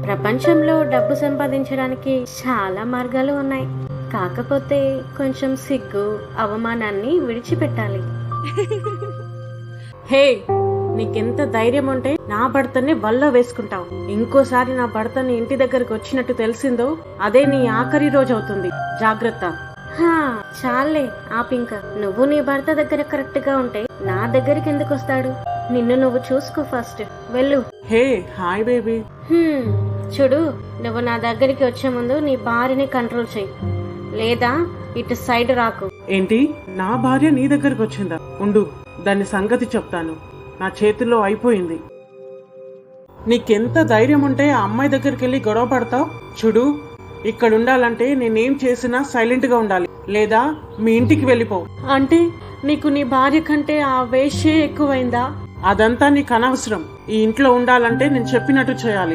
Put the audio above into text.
ప్రపంచంలో డబ్బు సంపాదించడానికి చాలా మార్గాలు ఉన్నాయి. కాకపోతే కొంచెం సిగ్గు, అవమానాన్ని విడిచిపెట్టాలి. హే, నీకెంత ధైర్యం ఉంటే నా భర్తని వల్లో వేసుకుంటావు? ఇంకోసారి నా భర్తని ఇంటి దగ్గరకు వచ్చినట్టు తెలిసిందో అదే నీ ఆఖరి రోజు అవుతుంది. జాగ్రత్త. చాలే ఆపింక. నువ్వు నీ భర్త దగ్గర కరెక్ట్ గా ఉంటే నా దగ్గరికి ఎందుకు వస్తాడు? నిన్ను నువ్వు చూసుకో ఫస్ట్. వెళ్ళు. Hey hi baby. చూడు, నువ్వు నా దగ్గరికి వచ్చే ముందు నీ భార్యని కంట్రోల్ చెయ్యి, లేదా ఇటు సైడ్ రాకు. ఏంటి, నా భార్య నీ దగ్గరకు వచ్చిందా? ఉండు, దాని సంగతి చెప్తాను. నా చేతుల్లో అయిపోయింది. నీకెంత ధైర్యం ఉంటే ఆ అమ్మాయి దగ్గరికి వెళ్ళి గొడవ పడతావు? చూడు, ఇక్కడ ఉండాలంటే నేనేం చేసినా సైలెంట్ గా ఉండాలి, లేదా మీ ఇంటికి వెళ్ళిపో. అంటే నీకు నీ భార్య కంటే ఆ వేష్యే ఎక్కువైందా? అదంతా నీకు అనవసరం. ఈ ఇంట్లో ఉండాలంటే నేను చెప్పినట్టు చేయాలి.